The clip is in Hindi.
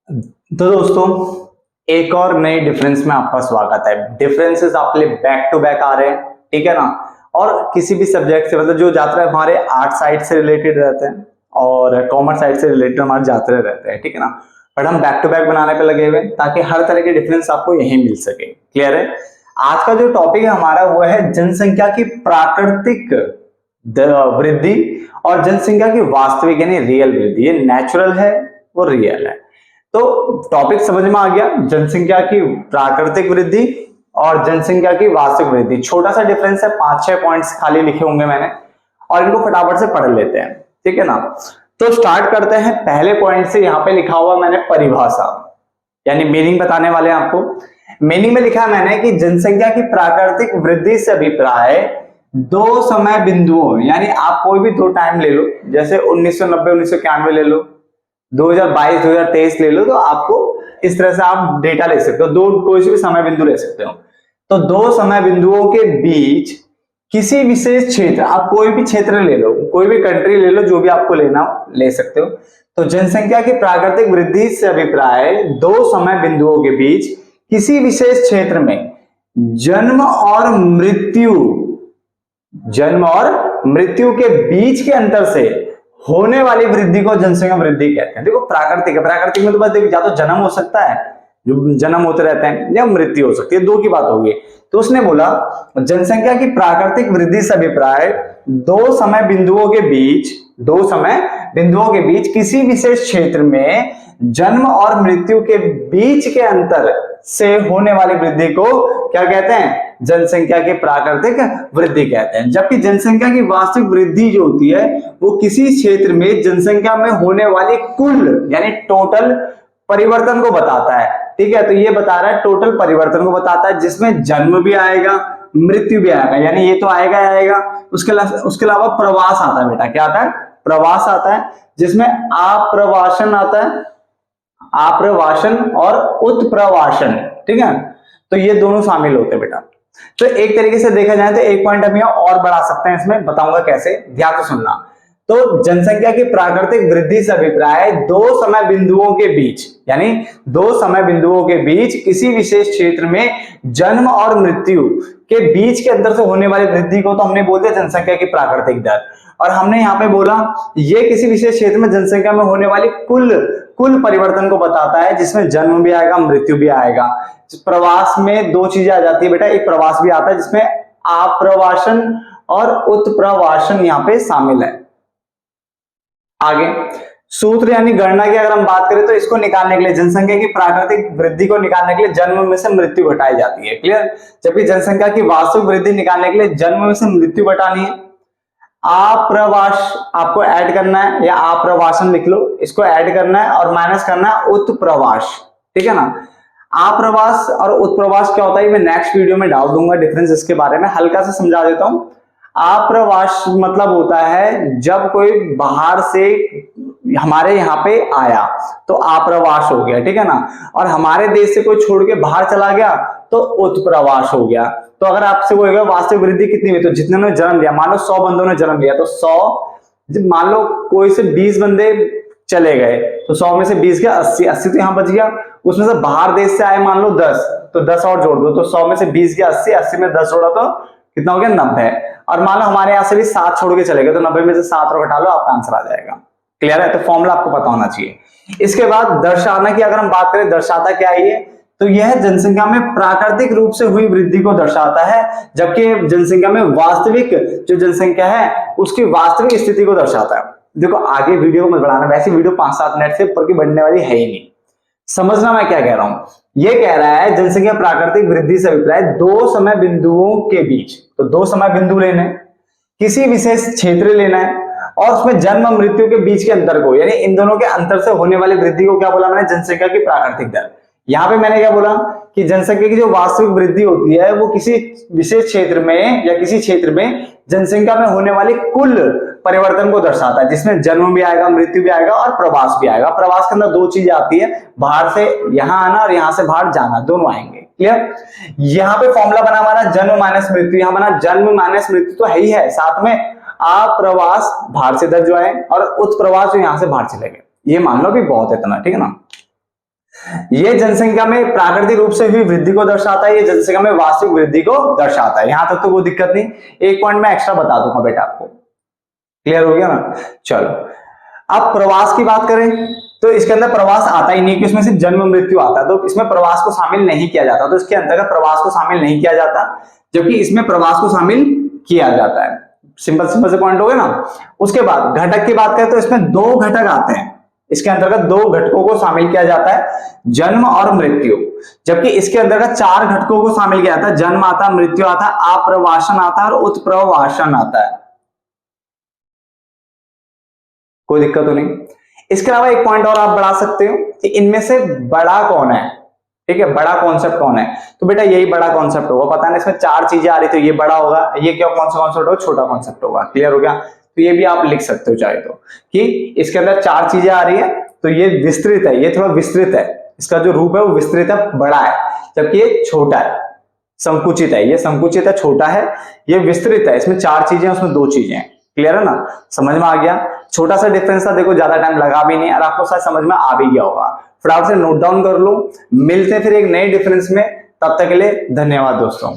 तो दोस्तों, एक और नए डिफरेंस में आपका स्वागत है। डिफरेंसेस आपके लिए बैक टू बैक आ रहे हैं, ठीक है ना। और किसी भी सब्जेक्ट से, मतलब जो जाते हमारे आर्ट साइड से रिलेटेड रहते हैं और कॉमर्स साइड से रिलेटेड हमारे जाते रहते हैं, ठीक है ना। बट हम बैक टू बैक बनाने पे लगे हुए हैं ताकि हर तरह के डिफरेंस आपको यही मिल सके। क्लियर है। आज का जो टॉपिक है हमारा वो है जनसंख्या की प्राकृतिक वृद्धि और जनसंख्या की वास्तविक यानी रियल वृद्धि। ये नेचुरल है, वो रियल है। तो टॉपिक समझ में आ गया, जनसंख्या की प्राकृतिक वृद्धि और जनसंख्या की वास्तविक वृद्धि। छोटा सा डिफरेंस है, 5-6 पॉइंट्स खाली लिखे होंगे मैंने, और इनको फटाफट से पढ़ लेते हैं, ठीक है ना। तो स्टार्ट करते हैं पहले पॉइंट से। यहां पे लिखा हुआ मैंने परिभाषा यानी मीनिंग बताने वाले हैं आपको। मीनिंग में लिखा है मैंने कि जनसंख्या की प्राकृतिक वृद्धि से अभिप्राय दो समय बिंदुओं, यानी आप कोई भी दो टाइम ले लो, जैसे 1990 1991 ले लो, 2022 2023 ले लो, तो आपको इस तरह से आप डेटा ले सकते हो। दो कोई से भी समय बिंदु ले सकते हो। तो दो समय बिंदुओं के बीच किसी विशेष क्षेत्र, आप कोई भी क्षेत्र ले लो, कोई भी कंट्री ले लो, जो भी आपको लेना हो ले सकते हो। तो जनसंख्या की प्राकृतिक वृद्धि से अभिप्राय दो समय बिंदुओं के बीच किसी विशेष क्षेत्र में जन्म और मृत्यु के बीच के अंतर से होने वाली वृद्धि को जनसंख्या वृद्धि कहते हैं। देखो प्राकृतिक है, प्राकृतिक में तो बस या तो जन्म हो सकता है, जो जन्म होते रहते हैं, या मृत्यु हो सकती है, दो की बात होगी। तो उसने बोला जनसंख्या की प्राकृतिक वृद्धि से अभिप्राय दो समय बिंदुओं के बीच किसी विशेष क्षेत्र में जन्म और मृत्यु के बीच के अंतर से होने वाली वृद्धि को क्या कहते हैं? जनसंख्या की प्राकृतिक वृद्धि कहते हैं। जबकि जनसंख्या की वास्तविक वृद्धि जो होती है वो किसी क्षेत्र में जनसंख्या में होने वाली कुल यानी टोटल परिवर्तन को बताता है। ठीक है, तो ये बता रहा है टोटल परिवर्तन को बताता है, जिसमें जन्म भी आएगा मृत्यु भी आएगा, यानी ये तो आएगा आएगा। उसके अलावा प्रवास आता है बेटा। क्या आता है? प्रवास आता है, जिसमें आप्रवासन आता है, आप्रवासन और उत्प्रवासन। ठीक है, तो ये दोनों शामिल होते हैं बेटा। तो एक तरीके से देखा जाए तो एक पॉइंट हम यहाँ और बढ़ा सकते हैं, इसमें बताऊंगा कैसे, ध्यान से सुनना। तो जनसंख्या की प्राकृतिक वृद्धि से अभिप्राय दो समय बिंदुओं के बीच, यानी दो समय बिंदुओं के बीच किसी विशेष क्षेत्र में जन्म और मृत्यु के बीच के अंतर से होने वाली वृद्धि को तो हमने बोल दिया जनसंख्या की प्राकृतिक दर। और हमने यहाँ पे बोला ये किसी विशेष क्षेत्र में जनसंख्या में होने वाली कुल परिवर्तन को बताता है, जिसमें जन्म भी आएगा मृत्यु भी आएगा। प्रवास में दो चीजें आ जाती है बेटा, एक प्रवास भी आता है जिसमें आप्रवासन और उत्प्रवासन यहाँ पे शामिल है। आगे सूत्र यानी गणना की अगर हम बात करें तो इसको निकालने के लिए, जनसंख्या की प्राकृतिक वृद्धि को निकालने के लिए जन्म में से मृत्यु घटाई जाती है। क्लियर? जबकि जनसंख्या की वास्तविक वृद्धि निकालने के लिए जन्म में से मृत्यु घटानी है। आप्रवास आपको ऐड करना है, या आप्रवासन लिख लो, इसको ऐड करना है और माइनस करना है उत्प्रवास। ठीक है ना। आप्रवास और उत्प्रवास क्या होता है मैं नेक्स्ट वीडियो में डाल दूंगा डिफरेंस, इसके बारे में हल्का से समझा देता हूं। आप्रवास मतलब होता है जब कोई बाहर से हमारे यहाँ पे आया तो आप्रवास हो गया, ठीक है ना। और हमारे देश से कोई छोड़ के बाहर चला गया तो उत्प्रवास हो गया। तो अगर आपसे वो वास्तविक वृद्धि कितनी हुई, तो जितने ने जन्म लिया, मान लो 100 बंदों ने जन्म लिया, तो 100 मान लो कोई से 20 बंदे चले गए तो 100 में से 20 गया 80 तो यहाँ बच गया। उसमें से बाहर देश से आए मान लो 10, तो 10 और जोड़ दो, तो 100 में से 20 गया 80 में 10 जोड़ा तो कितना हो गया 90। और मान लो हमारे यहाँ से भी 7 छोड़ के चले गए, तो 90 में से 7 और घटा लो, आपका आंसर आ जाएगा। क्लियर है? तो फॉर्मूला आपको पता होना चाहिए। इसके बाद दर्शाना की अगर हम बात करें, दर्शाता क्या है ये, तो यह जनसंख्या में प्राकृतिक रूप से हुई वृद्धि को दर्शाता है, जबकि जनसंख्या में वास्तविक जो जनसंख्या है उसकी वास्तविक स्थिति को दर्शाता है। देखो आगे वीडियो को मत बढ़ाना, वैसे वीडियो 5-7 मिनट से ऊपर की बढ़ने वाली है ही नहीं। समझना मैं क्या कह रहा हूं। ये कह रहा है जनसंख्या प्राकृतिक वृद्धि से अभिप्राय दो समय बिंदुओं के बीच, तो दो समय बिंदु लेने, किसी विशेष क्षेत्र लेना है और उसमें जन्म मृत्यु के बीच के अंतर को, यानी इन दोनों के अंतर से होने वाली वृद्धि को क्या बोला मैंने? जनसंख्या की प्राकृतिक दर। यहां पे मैंने क्या बोला कि जनसंख्या की जो वास्तविक वृद्धि होती है वो किसी विशेष क्षेत्र में या किसी क्षेत्र में जनसंख्या में होने वाली कुल परिवर्तन को दर्शाता है, जिसमें जन्म भी आएगा मृत्यु भी आएगा और प्रवास भी आएगा। प्रवास के अंदर दो चीजें आती है, बाहर से यहां आना और यहां से बाहर जाना, दोनों आएंगे। क्लियर? यहाँ पे फॉर्मूला बना हमारा जन्म माइनस मृत्यु, यहाँ बना जन्म माइनस मृत्यु तो है ही है, साथ में आप्रवास बाहर से इधर जो है और उत्प्रवास जो यहां से बाहर चले गए, ये मान लो भी बहुत है इतना। ठीक है ना। ये जनसंख्या में प्राकृतिक रूप से हुई वृद्धि को दर्शाता है, ये जनसंख्या में वास्तविक वृद्धि को दर्शाता है। यहां तक तो कोई दिक्कत नहीं, एक पॉइंट मैं एक्स्ट्रा बता दूंगा बेटा आपको। क्लियर हो गया ना? चलो अब प्रवास की बात करें तो इसके अंदर प्रवास आता ही नहीं, कि इसमें सिर्फ जन्म मृत्यु आता है, तो इसमें प्रवास को शामिल नहीं किया जाता, तो इसके अंतर्गत प्रवास को शामिल नहीं किया जाता, जबकि इसमें प्रवास को शामिल किया जाता है। सिंपल सिंपल से पॉइंट हो गए ना। उसके बाद घटक की बात करें तो इसमें दो घटक आते हैं, इसके अंतर्गत दो घटकों को शामिल किया जाता है, जन्म और मृत्यु, जबकि इसके अंतर्गत चार घटकों को शामिल किया जाता है, जन्म आता है, मृत्यु आता है, आप्रवासन आता है और उत्प्रवासन आता है। कोई दिक्कत तो नहीं। इसके अलावा एक पॉइंट और आप बढ़ा सकते हो कि इनमें से बड़ा कौन है, ठीक है, बड़ा कॉन्सेप्ट कौन है, तो बेटा यही बड़ा कॉन्सेप्ट होगा। पता नहीं इसमें चार चीजें आ रही तो ये बड़ा होगा, ये क्या कौन सा कॉन्सेप्ट होगा, छोटा कॉन्सेप्ट होगा। क्लियर हो गया? तो ये भी आप लिख सकते हो चाहे तो, कि इसके अंदर चार चीजें आ रही है तो ये विस्तृत है, ये थोड़ा विस्तृत है, इसका जो रूप है वो विस्तृत है, बड़ा है, जबकि ये छोटा है, संकुचित है, ये संकुचित है, छोटा है, ये विस्तृत है, इसमें चार चीजें उसमें दो चीजें हैं। क्लियर है ना? समझ में आ गया? छोटा सा डिफरेंस था, देखो ज्यादा टाइम लगा भी नहीं और आपको शायद समझ में आ भी गया होगा। फटाफट से नोट डाउन कर लो। मिलते हैं फिर एक नए डिफरेंस में, तब तक के लिए धन्यवाद दोस्तों।